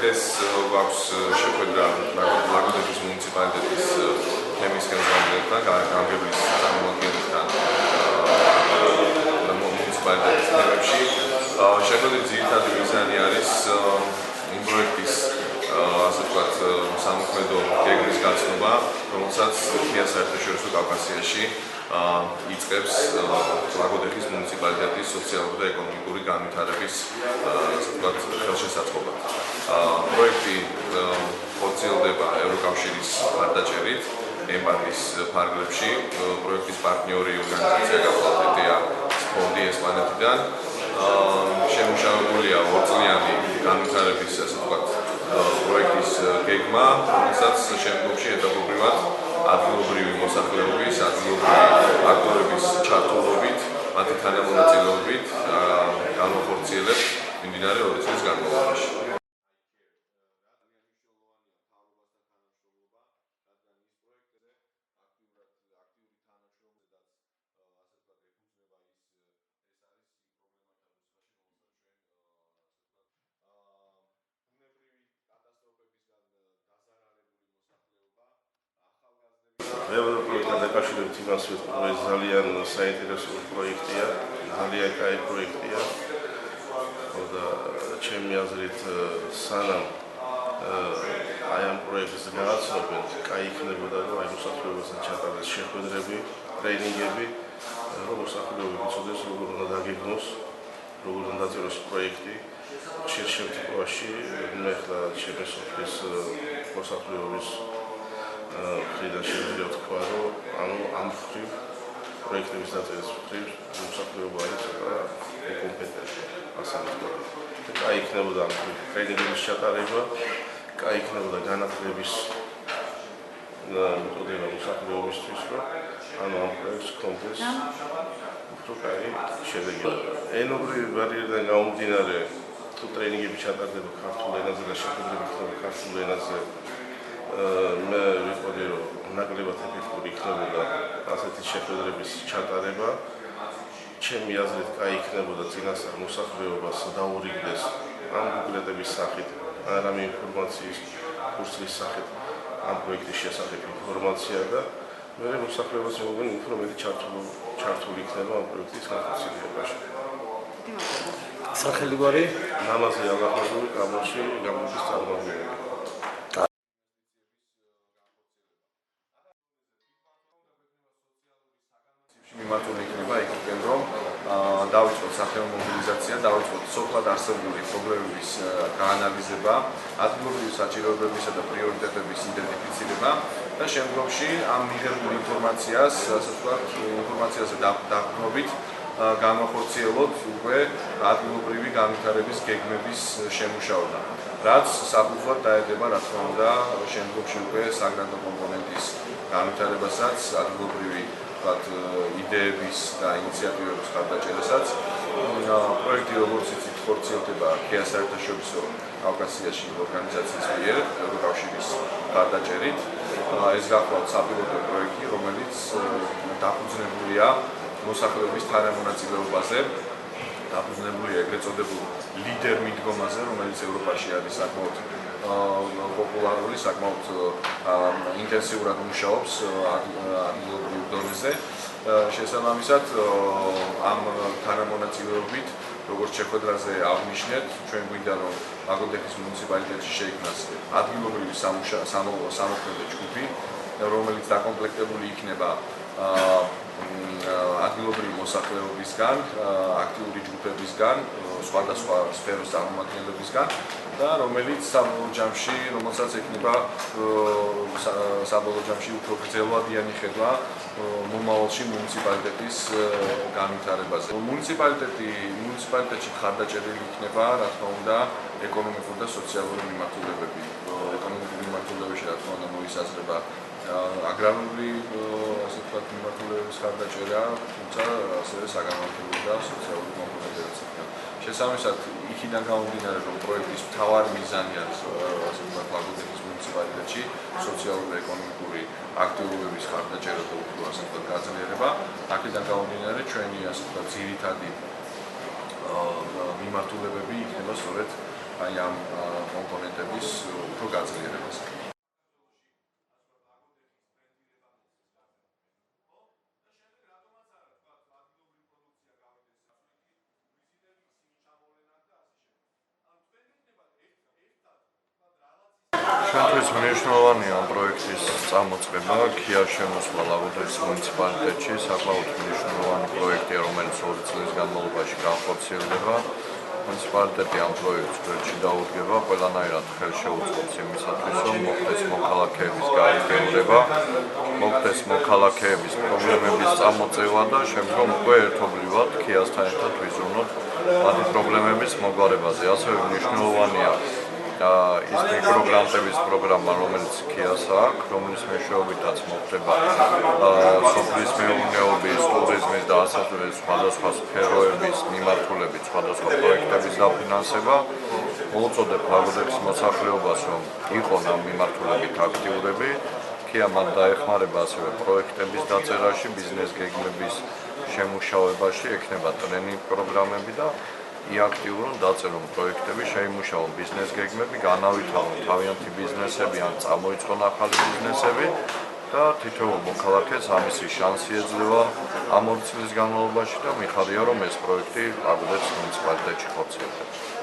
დღეს გვაქვს შეხვედრა ლაგოდეხის მუნიციპალიტეტის თემის ხელმძღვანელებთან, გამგებლის წარმომადგენლებთან მუნიციპალიტეტის თემებში. შეხვედრის ძირითადი მიზანი არის იმ პროექტის ასე ვთქვათ სამოქმედო გეგმის გაცნობა, რომელსაც ქია საერთაშორისო კავკასიაში იწყებს ლაგოდეხის მუნიციპალიტეტის სოციალური და ეკონომიკური განვითარების ასე ვთქვათ ხელშესაწყობად. პროექტი ხორციელდება ევროკავშირის მხარდაჭერით ემბატის ფარგლებში. პროექტის პარტნიორი ორგანიზაცია გახლავთია ფონდი ესპანეთიდან. შემუშავებულია 2 წლიანი განვითარების ასე ვთქვათ პროექტის გეგმა, რომელსაც შემდგომში ეტაპობრივად ადგილობრივი მოსახლეობის, ადგილობრივი აქტორების ჩართულობით, მათი თანამონაწილეობით განახორციელებს მიმდინარე 2 წლის განმავლობაში. პროექტთან დაკავშირებით იმას ვიტყვი, რომ ეს ძალიან საინტერესო პროექტია, ძალიან კაი პროექტია. და ჩემი აზრით, სანამ აი ამ პროექტს გააცნობენ, კაი იქნებოდა, რომ აი მოსახლეობასთან ჩატარდეს შეხვედრები, ტრეინინგები, რომ მოსახლეობა იცოდეს, როგორ უნდა დაგეგმოს, როგორ უნდა დაწეროს პროექტი. ხშირ შემთხვევაში მე ხლა ჩემი სოფლის მოსახლეობის მხრიდან შეიძლება ვთქვა, რომ ამ მხრივ პროექტების დაწერის მხრივ მოსახლეობა არის ცოტა უკომპეტენტური, ასე ვთქვა. კაი იქნებოდა ამ ტრეინინგების ჩატარება, კაი იქნებოდა განათლების მეთოდება მოსახლეობისთვის, რომ ამ პროექტს კონკრეტ უფრო კაი შედეგი. ენობრივი ბარიერიდან გამომდინარე, თუ ტრეინინგები ჩატარდება ქართულ ენაზე და შეხვედრები ხდება ქართულ ენაზე, მე ვიტყოდი, რომ ნაკლებად ეფექტური იქნებოდა ასეთი შეხვედრების ჩატარება. ჩემი აზრით, კაი იქნებოდა წინასწარ მოსახლეობას დაურიგდეს ამ ბუკლეტების სახით, არამე ინფორმაციის კურსის სახით ამ პროექტის შესახებ ინფორმაცია და მე მოსახლეობას მოგონი უფრო მეტი ჩართული იქნება ამ პროექტის განხორციელებაში. სახელი გვარი? ნამაზი ალაჰმადოვი, კამოში, გამობის წარმომადგენელი. მიმართული იქნება იქიდან, რომ დავიწყოთ სახელმწიფო მობილიზაცია, დავიწყოთ სოფლად არსებული პრობლემების გაანალიზება, ადგილობრივი საჭიროებებისა და პრიორიტეტების იდენტიფიცირება და შემდგომში ამ მიღებულ ინფორმაციას, ასე ვთქვათ, ინფორმაციაზე დაყრდნობით განახორციელოთ უკვე ადგილობრივი განვითარების გეგმების შემუშავება, რაც საფუძვლად დაედება, რა თქმა უნდა, შემდგომში უკვე საგრანტო კომპონენტის განვითარებასაც, ადგილობრივი იდეების და ინიციატივების მხარდაჭერასაც. პროექტი, როგორც იცით, ხორციელდება ქია საერთაშორისო კავკასიაში ორგანიზაციის მიერ, ევროკავშირის მხარდაჭერით. ეს გახლავთ საპილოტო პროექტი, რომელიც დაფუძნებულია მოსახლეობის თანამონაწილეობაზე, დაფუძნებულია ეგრეთ წოდებულ ლიდერ მიდგომაზე, რომელიც ევროპაში არის საკმაოდ პოპულარული, საკმაოდ ინტენსიურად მუშაობს ადგილობრივ დონეზე. შესაბამისად, ამ თანამონაწილეობით, როგორც შეხვედრაზე აღნიშნეთ, ჩვენ გვინდა, რომ ლაგოდეხის მუნიციპალიტეტში შეიქმნას ადგილობრივი სამოქმედო ჯგუფი, რომელიც დაკომპლექტებული იქნება ადგილობრივი მოსახლეობისგან, აქტიური ჯგუფებისგან, სხვადასხვა სფეროს წარმომადგენლებისგან და რომელიც რომელსაც ექნება საბოლოო ჯამში უფრო გრძელვადიანი ხედვა მომავალში მუნიციპალიტეტის განვითარებაზე. მუნიციპალიტეტში მხარდაჭერილი იქნება, რა თქმა უნდა, ეკონომიკური და სოციალური მიმართულებები. ეკონომიკური მიმართულებებში, რა თქმა უნდა, მოისაზრება აგრარული ასე ვთქვათ მიმართულების მხარდაჭერა, თუმცა ასევე საგანმანათლებლო და სოციალური კომპონენტებიც იქნება. შესაბამისად, იქიდან გამომდინარე, რომ პროექტის მთავარი მიზანი არის ასე ვთქვათ ლაგოდეხის მუნიციპალიტეტში სოციალური და ეკონომიკური აქტივობების მხარდაჭერა და უფრო ასე ვთქვათ გაძლიერება, აქედან გამომდინარე ჩვენი ასე ვთქვათ ძირითადი მიმართულებები იქნება სწორედ აი ამ კომპონენტების უფრო გაძლიერებას. ჩვენთვის მნიშვნელოვანია ამ პროექტის წამოწყება, ქიას შემოსვლა ლაგოდეხის მუნიციპალიტეტში, საკმაოდ მნიშვნელოვანი პროექტია, რომელიც 2 წლის განმავლობაში განხორციელდება. მუნიციპალიტეტი ამ პროექტს გვერდში დაუდგება, ყველანაირად ხელს შეუწყობს იმისათვის, რომ მოხდეს მოქალაქეების გაერთიანება, მოხდეს მოქალაქეების პრობლემების წამოწევა და შემდგომ უკვე ერთობლივად ქიასთან ერთად ვიზრუნოთ მათი პრობლემების მოგვარებაზე. ასევე მნიშვნელოვანია ის მიკროგრანტების პროგრამა, რომელიც ქიას აქვს, რომლის მეშვეობითაც მოხდება სოფლის მეურნეობის, ტურიზმის და ასევე სხვადასხვა სფეროების მიმართულებით სხვადასხვა პროექტების დაფინანსება. მოვუწოდებ ლაგოდეხის მოსახლეობას, რომ იყონ ამ მიმართულებით აქტიურები. ქია მათ დაეხმარება ასევე პროექტების დაწერაში, ბიზნეს გეგმების შემუშავებაში, ექნება ტრენინგ პროგრამები და იაქტიურონ დაწერონ პროექტები, შეიმუშაონ ბიზნეს გეგმები, განავითარონ თავიანთი ბიზნესები ან წამოიწყონ ახალი ბიზნესები და თითოეულ მოქალაქეს ამისი შანსი ეძლევა ამ 2 წლის განმავლობაში და მიხარია, რომ ეს პროექტი ლაგოდეხის მუნიციპალიტეტში ხორციელდება.